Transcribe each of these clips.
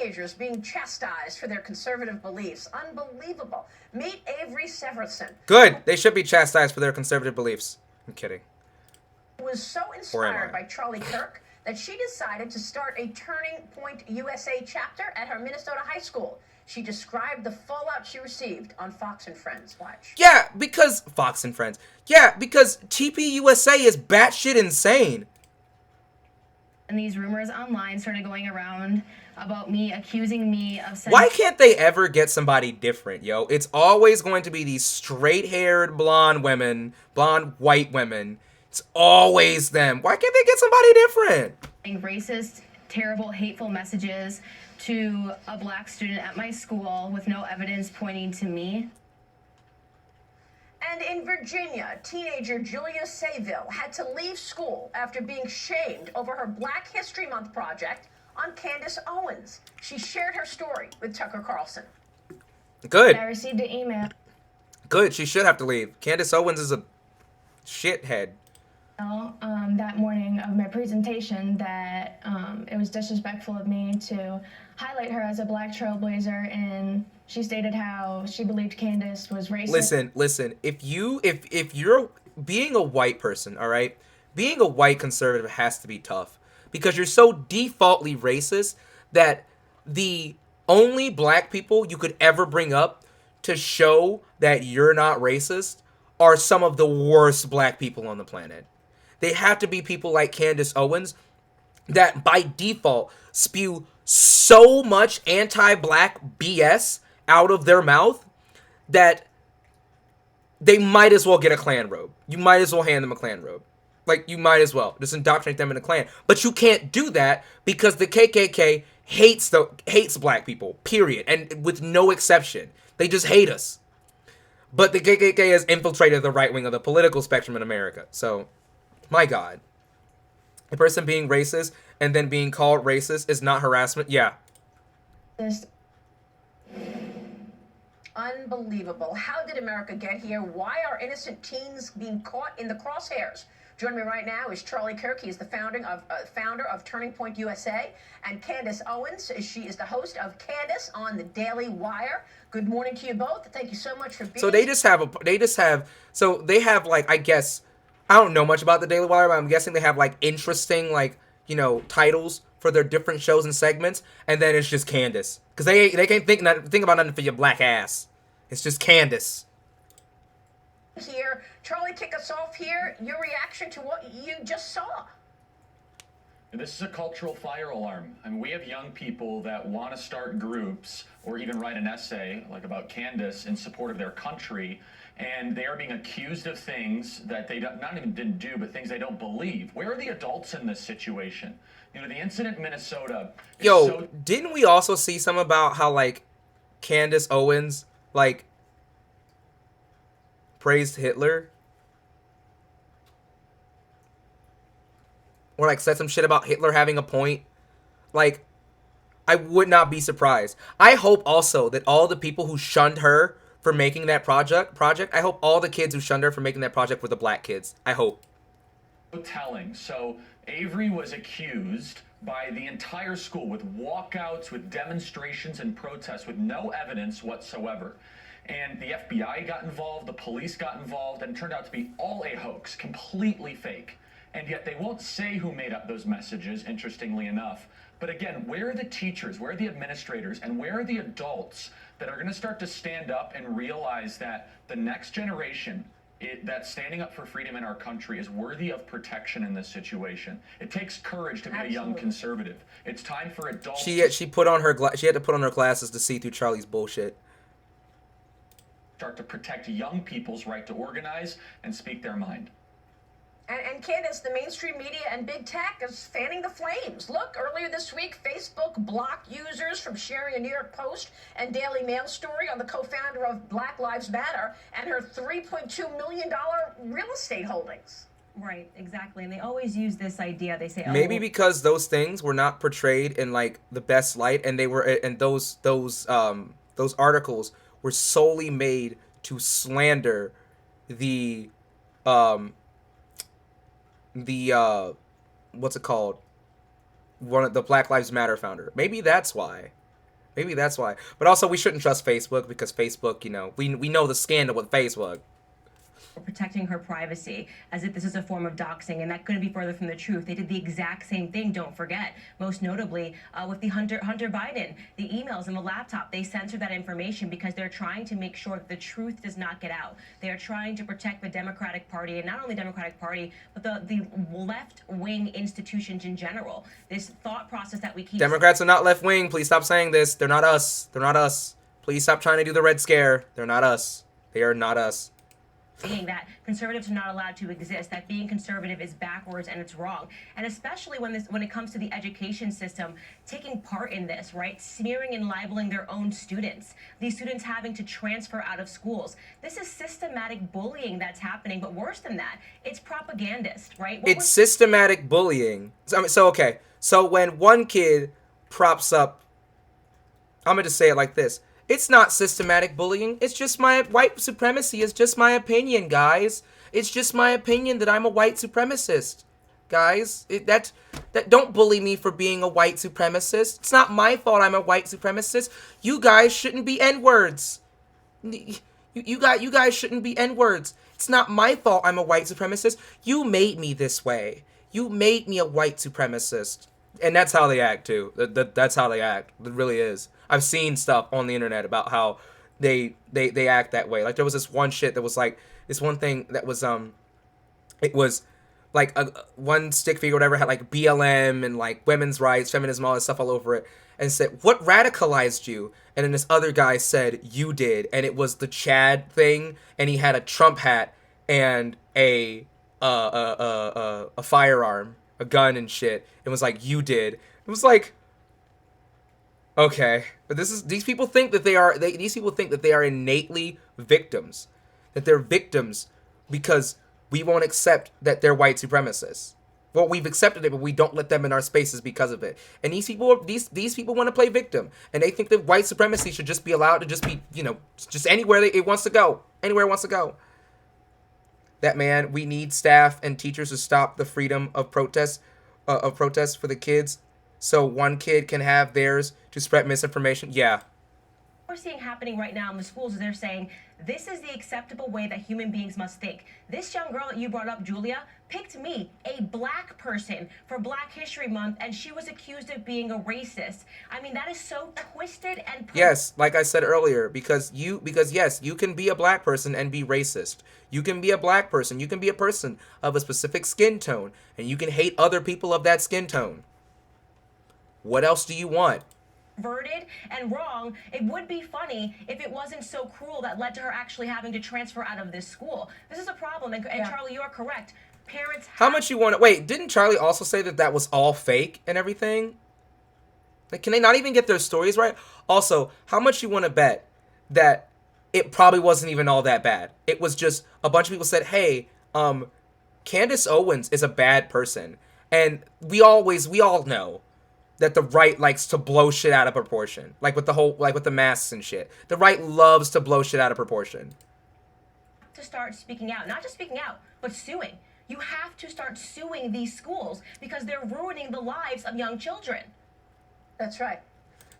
teenagers being chastised for their conservative beliefs. Unbelievable. Meet Avery Severson. Good. They should be chastised for their conservative beliefs. I'm kidding. Was so inspired by Charlie Kirk that she decided to start a Turning Point USA chapter at her Minnesota high school. She described the fallout she received on Fox and Friends. Watch. Yeah, because Fox and Friends. Yeah, because TPUSA is batshit insane. And these rumors online started going around about me, accusing me of... Why can't they ever get somebody different, yo? It's always going to be these straight-haired blonde women, blonde white women. It's always them. Why can't they get somebody different? Racist, terrible, hateful messages to a black student at my school with no evidence pointing to me. And in Virginia, teenager Julia Sayville had to leave school after being shamed over her Black History Month project on Candace Owens. She shared her story with Tucker Carlson. Good. I received an email. Good. She should have to leave. Candace Owens is a shithead. That morning of my presentation that it was disrespectful of me to highlight her as a black trailblazer, and she stated how she believed Candace was racist. Listen. If you're being a white person, all right, being a white conservative has to be tough because you're so defaultly racist that the only black people you could ever bring up to show that you're not racist are some of the worst black people on the planet. They have to be people like Candace Owens that by default spew so much anti-black BS out of their mouth that they might as well get a Klan robe. You might as well hand them a Klan robe. Like, you might as well. Just indoctrinate them in a Klan. But you can't do that because the KKK hates black people, period. And with no exception. They just hate us. But the KKK has infiltrated the right wing of the political spectrum in America. So... my God. A person being racist and then being called racist is not harassment? Yeah. Unbelievable. How did America get here? Why are innocent teens being caught in the crosshairs? Joining me right now is Charlie Kirk. He is the founder of Turning Point USA. And Candace Owens. She is the host of Candace on the Daily Wire. Good morning to you both. Thank you so much for being here. So they have like, I guess... I don't know much about the Daily Wire, but I'm guessing they have, like, interesting, like, you know, titles for their different shows and segments, and then it's just Candace. Because they can't think about nothing for your black ass. It's just Candace. Here, Charlie, kick us off here. Your reaction to what you just saw. This is a cultural fire alarm. I mean, we have young people that want to start groups or even write an essay, like about Candace, in support of their country, and they are being accused of things that they not even didn't do, but things they don't believe. Where are the adults in this situation? You know, the incident in Minnesota... didn't we also see some about how, like, Candace Owens, like, praised Hitler? Or, like, said some shit about Hitler having a point? Like, I would not be surprised. I hope also that all the people who shunned her for making that project, I hope all the kids who shunned her for making that project were the black kids. I hope. Telling. So Avery was accused by the entire school with walkouts, with demonstrations and protests, with no evidence whatsoever. And the FBI got involved, the police got involved, and it turned out to be all a hoax, completely fake. And yet they won't say who made up those messages, interestingly enough. But again, where are the teachers, where are the administrators, and where are the adults that are going to start to stand up and realize that the next generation that's standing up for freedom in our country is worthy of protection in this situation? It takes courage to be a young conservative. It's time for adults. She had to put on her glasses to see through Charlie's bullshit. Start to protect young people's right to organize and speak their mind. And Candace, the mainstream media and big tech is fanning the flames. Look, earlier this week, Facebook blocked users from sharing a New York Post and Daily Mail story on the co-founder of Black Lives Matter and her $3.2 million real estate holdings. Right, exactly. And they always use this idea. They say, maybe because those things were not portrayed in, like, the best light, and they were, and those articles were solely made to slander the what's it called? One of the Black Lives Matter founder. Maybe that's why. Maybe that's why. But also, we shouldn't trust Facebook because Facebook, you know, we know the scandal with Facebook. Protecting her privacy as if this is a form of doxing, and that couldn't be further from the truth. They did the exact same thing, don't forget, most notably with the Hunter Biden, the emails and the laptop. They censored that information because they're trying to make sure that the truth does not get out. They are trying to protect the Democratic Party, and not only Democratic Party, but the left-wing institutions in general. This thought process that we keep... Democrats are not left-wing. Please stop saying this. They're not us. They're not us. Please stop trying to do the Red Scare. They're not us. They are not us. Saying that conservatives are not allowed to exist, that being conservative is backwards and it's wrong. And especially when it comes to the education system taking part in this, right? Smearing and libeling their own students. These students having to transfer out of schools. This is systematic bullying that's happening, but worse than that, it's propagandist, right? It's systematic bullying. Okay. So when one kid props up, I'm going to say it like this. It's not systematic bullying. It's just white supremacy is just my opinion, guys. It's just my opinion that I'm a white supremacist, guys. That don't bully me for being a white supremacist. It's not my fault I'm a white supremacist. You guys shouldn't be N-words. You guys shouldn't be N-words. It's not my fault I'm a white supremacist. You made me this way. You made me a white supremacist. And that's how they act, too. That's how they act. It really is. I've seen stuff on the internet about how they act that way. Like, there was this one shit that was, like, this one thing that was, it was, like, one stick figure or whatever had, like, BLM and, like, women's rights, feminism, all that stuff all over it. And said, what radicalized you? And then this other guy said, you did. And it was the Chad thing. And he had a Trump hat and a firearm. A gun and shit. It was like, you did. It was like, okay, but these people think that these people think that they are innately victims, that they're victims because we won't accept that they're white supremacists. Well, we've accepted it, but we don't let them in our spaces because of it. And these people want to play victim, and they think that white supremacy should just be allowed to just be, you know, just anywhere it wants to go, anywhere it wants to go. That, man, we need staff and teachers to stop the freedom of protest for the kids, so one kid can have theirs to spread misinformation. Yeah. We're seeing happening right now in the schools is they're saying this is the acceptable way that human beings must think. This young girl that you brought up, Julia, picked me, a black person, for Black History Month, and she was accused of being a racist. I mean, that is so twisted and... Yes, like I said earlier, because yes, you can be a black person and be racist. You can be a black person. You can be a person of a specific skin tone, and you can hate other people of that skin tone. What else do you want? Perverted and wrong. It would be funny if it wasn't so cruel that led to her actually having to transfer out of this school. This is a problem, and Charlie, you are correct. Parents How much you want to... Wait, didn't Charlie also say that was all fake and everything? Like, can they not even get their stories right? Also, how much you want to bet that it probably wasn't even all that bad? It was just a bunch of people said, hey, Candace Owens is a bad person. And we all know that the right likes to blow shit out of proportion. Like with the masks and shit. The right loves to blow shit out of proportion. To start speaking out. Not just speaking out, but suing. You have to start suing these schools because they're ruining the lives of young children. That's right.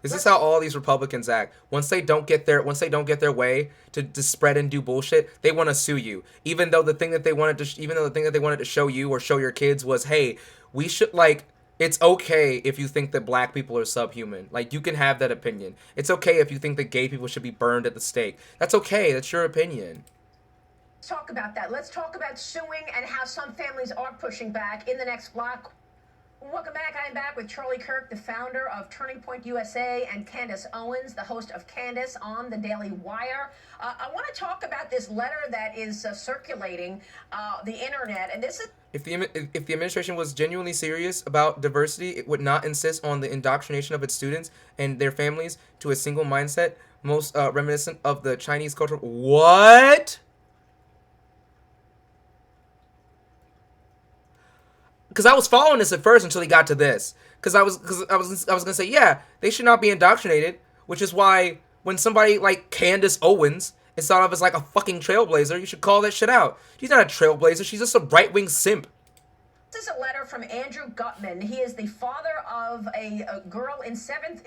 This is how all these Republicans act. Once they don't get their way to spread and do bullshit, they want to sue you. Even though the thing that they wanted to show you or show your kids was, hey, we should, like, it's okay if you think that black people are subhuman. Like, you can have that opinion. It's okay if you think that gay people should be burned at the stake. That's okay. That's your opinion. Let's talk about that. Let's talk about suing and how some families are pushing back in the next block. Welcome back. I am back with Charlie Kirk, the founder of Turning Point USA, and Candace Owens, the host of Candace on the Daily Wire. I want to talk about this letter that is circulating the internet, and this is... If the administration was genuinely serious about diversity, it would not insist on the indoctrination of its students and their families to a single mindset, most reminiscent of the Chinese culture. What? Because I was following this at first until he got to this. Because I was gonna say, yeah, they should not be indoctrinated, which is why when somebody like Candace Owens is thought of as like a fucking trailblazer, you should call that shit out. She's not a trailblazer. She's just a right-wing simp. This is a letter from Andrew Gutman. He is the father of a girl in seventh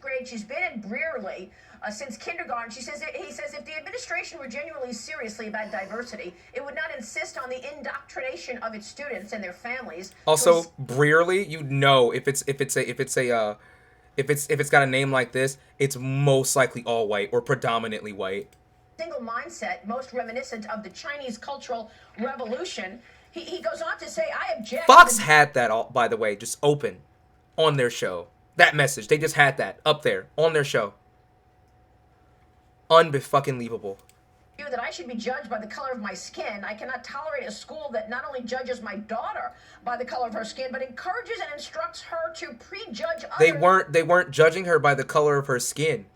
grade. She's been at Brearley since kindergarten. He says if the administration were genuinely seriously about diversity, it would not insist on the indoctrination of its students and their families. Also, Brearley, you know, if it's got a name like this, it's most likely all white or predominantly white. Single mindset, most reminiscent of the Chinese Cultural Revolution. He goes on to say, I object. Fox had that, all, by the way, just open on their show. That message, they just had that up there on their show. Unbe-fucking-lievable. That I should be judged by the color of my skin. I cannot tolerate a school that not only judges my daughter by the color of her skin, but encourages and instructs her to prejudge others. They weren't judging her by the color of her skin.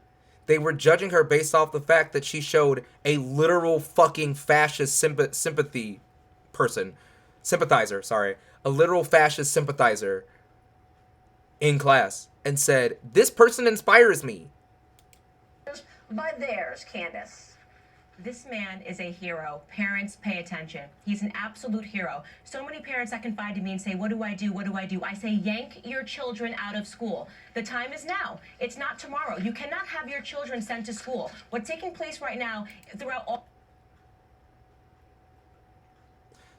They were judging her based off the fact that she showed a literal fucking fascist sympathizer, a literal fascist sympathizer in class and said, this person inspires me. By theirs, Candace. This man is a hero. Parents, pay attention. He's an absolute hero. So many parents that confide in me and say, what do I do? What do I do? I say, yank your children out of school. The time is now. It's not tomorrow. You cannot have your children sent to school. What's taking place right now throughout all...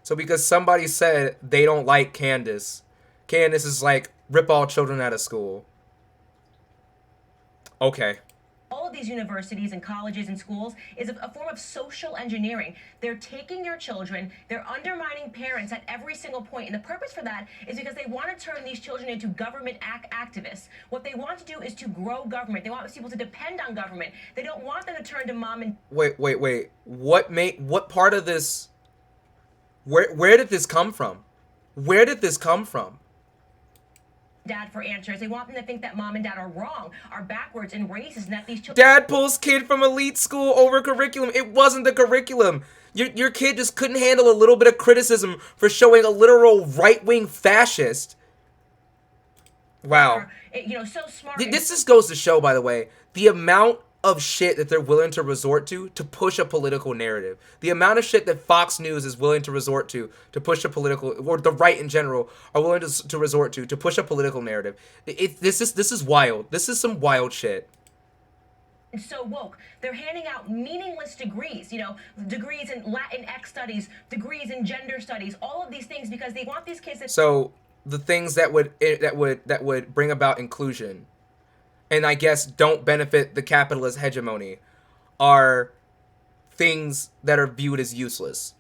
So because somebody said they don't like Candace, Candace is like, rip all children out of school. Okay. All of these universities and colleges and schools is a form of social engineering. They're taking your children, they're undermining parents at every single point, and the purpose for that is because they want to turn these children into government activists. What they want to do is to grow government. They want people to depend on government. They don't want them to turn to mom and... Wait. What part of this... Where did this come from? Where did this come from? Dad for answers. They want them to think that mom and dad are wrong, are backwards and racist, and that these children... Dad pulls kid from elite school over curriculum. It wasn't the curriculum. Your kid just couldn't handle a little bit of criticism for showing a literal right-wing fascist. Wow. So smart. This just goes to show, by the way, the amount of shit that they're willing to resort to push a political narrative. The amount of shit that Fox News is willing to resort to push a political, or the right in general are willing to resort to push a political narrative. This is wild. This is some wild shit. So woke. They're handing out meaningless degrees, degrees in Latinx studies, degrees in gender studies, all of these things because they want these kids to... So the things that would bring about inclusion, and I guess don't benefit the capitalist hegemony, are things that are viewed as useless.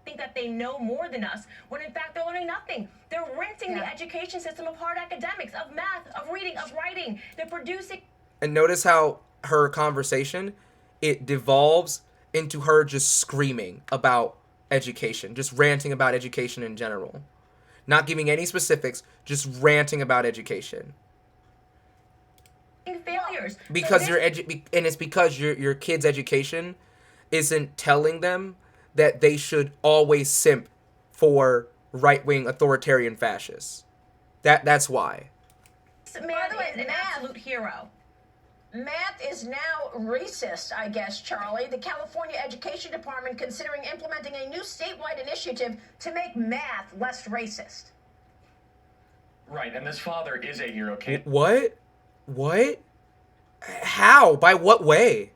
Think that they know more than us, when in fact they're learning nothing. They're rinsing the education system of hard academics, of math, of reading, of writing. They're producing... And notice how her conversation, it devolves into her just screaming about education, just ranting about education in general. Not giving any specifics, just ranting about education. Failures. Because it's because your kid's education isn't telling them that they should always simp for right-wing authoritarian fascists. That's why. This man is an absolute hero. Math is now racist, I guess, Charlie. The California Education Department considering implementing a new statewide initiative to make math less racist. Right, and this father is a hero. What? How? By what way?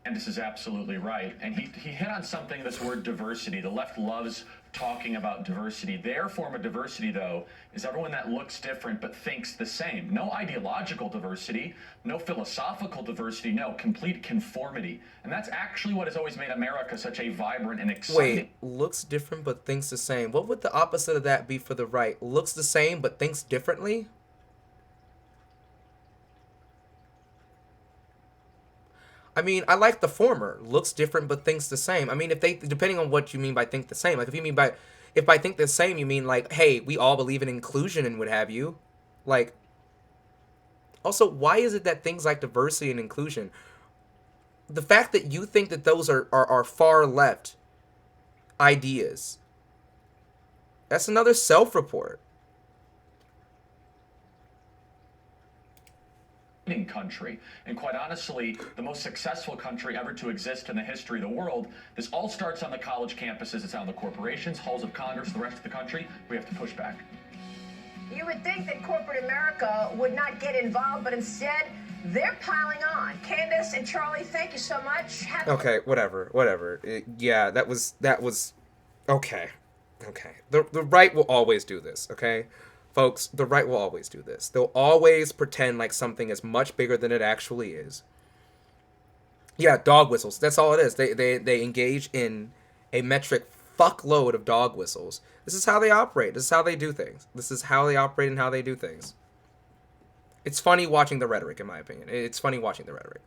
Candace is absolutely right. And he hit on something, this word diversity. The left loves talking about diversity. Their form of diversity, though, is everyone that looks different but thinks the same. No ideological diversity, no philosophical diversity, no, complete conformity. And that's actually what has always made America such a vibrant and exciting... Wait, looks different but thinks the same. What would the opposite of that be for the right? Looks the same but thinks differently? I mean, I like the former. Looks different but thinks the same. I mean, depending on what you mean by think the same. Like, if by think the same, you mean like, hey, we all believe in inclusion and what have you. Like, also, why is it that things like diversity and inclusion, the fact that you think that those are far left ideas, that's another self-report. country, and quite honestly, the most successful country ever to exist in the history of the world. This all starts on the college campuses. It's on the corporations, halls of Congress, the rest of the country. We have to push back. You would think that corporate America would not get involved, but instead they're piling on. Candace and Charlie, thank you so much. Okay, whatever. Yeah, that was okay. Okay. The right will always do this, okay? Folks, the right will always do this. They'll always pretend like something is much bigger than it actually is. Yeah, dog whistles. That's all it is. They engage in a metric fuckload of dog whistles. This is how they operate. This is how they do things. This is how they operate and how they do things. It's funny watching the rhetoric, in my opinion. It's funny watching the rhetoric.